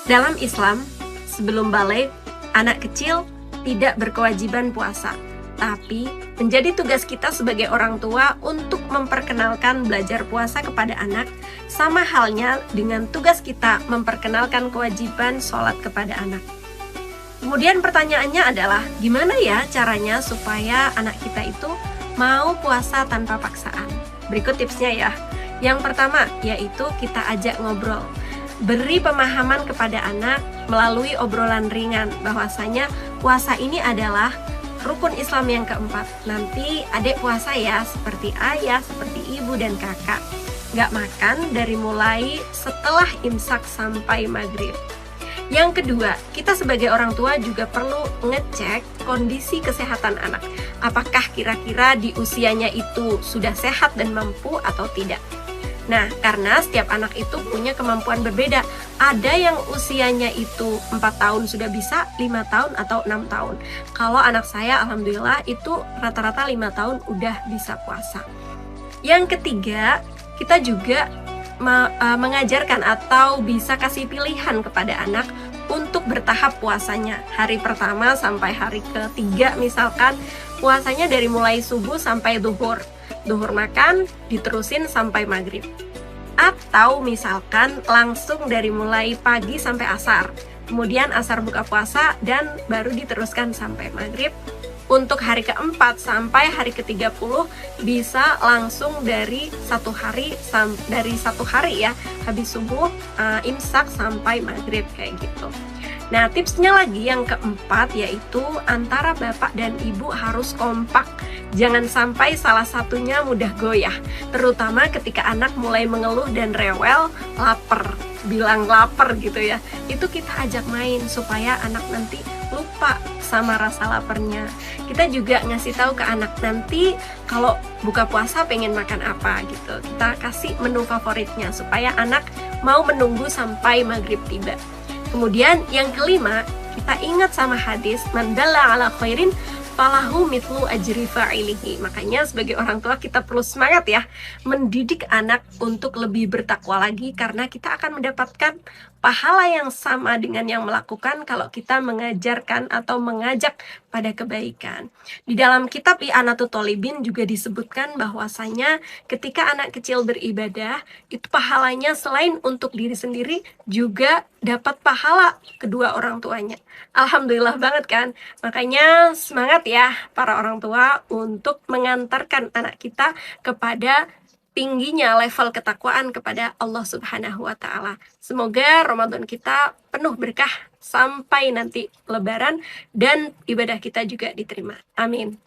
Dalam Islam, sebelum balik, anak kecil tidak berkewajiban puasa. Tapi, menjadi tugas kita sebagai orang tua untuk memperkenalkan belajar puasa kepada anak, sama halnya dengan tugas kita memperkenalkan kewajiban sholat kepada anak. Kemudian pertanyaannya adalah, gimana ya caranya supaya anak kita itu mau puasa tanpa paksaan? Berikut tipsnya ya. Yang pertama, yaitu kita ajak ngobrol. Beri pemahaman kepada anak melalui obrolan ringan bahwasanya puasa ini adalah rukun Islam yang keempat. Nanti adik puasa ya, seperti ayah, seperti ibu dan kakak. Gak makan dari mulai setelah imsak sampai maghrib. Yang kedua, kita sebagai orang tua juga perlu ngecek kondisi kesehatan anak. Apakah kira-kira di usianya itu sudah sehat dan mampu atau tidak? Nah, karena setiap anak itu punya kemampuan berbeda. Ada yang usianya itu 4 tahun sudah bisa, 5 tahun atau 6 tahun. Kalau anak saya, alhamdulillah, itu rata-rata 5 tahun udah bisa puasa. Yang ketiga, kita juga mengajarkan atau bisa kasih pilihan kepada anak untuk bertahap puasanya. Hari pertama sampai hari ketiga misalkan, puasanya dari mulai subuh sampai duhur. Duhur makan, diterusin sampai maghrib. Atau misalkan langsung dari mulai pagi sampai asar. Kemudian asar buka puasa dan baru diteruskan sampai maghrib. Untuk hari keempat sampai hari ke-30 bisa langsung dari satu hari ya, habis subuh imsak sampai maghrib kayak gitu. Nah, tipsnya lagi yang keempat yaitu antara bapak dan ibu harus kompak. Jangan sampai salah satunya mudah goyah, terutama ketika anak mulai mengeluh dan rewel, bilang lapar gitu ya. Itu kita ajak main supaya anak nanti lupa sama rasa laparnya. Kita juga ngasih tahu ke anak nanti kalau buka puasa pengen makan apa gitu. Kita kasih menu favoritnya supaya anak mau menunggu sampai maghrib tiba. Kemudian yang kelima, kita ingat sama hadis man dalla ala khairin falahu mithlu ajri fa'ilihi. Makanya sebagai orang tua kita perlu semangat ya mendidik anak untuk lebih bertakwa lagi, karena kita akan mendapatkan pahala yang sama dengan yang melakukan kalau kita mengajarkan atau mengajak pada kebaikan. Di dalam kitab I'anatul Thalibin juga disebutkan bahwasanya ketika anak kecil beribadah, itu pahalanya selain untuk diri sendiri juga dapat pahala kedua orang tuanya. Alhamdulillah banget kan? Makanya semangat ya para orang tua untuk mengantarkan anak kita kepada tingginya level ketakwaan kepada Allah Subhanahu wa Ta'ala. Semoga Ramadan kita penuh berkah sampai nanti Lebaran dan ibadah kita juga diterima. Amin.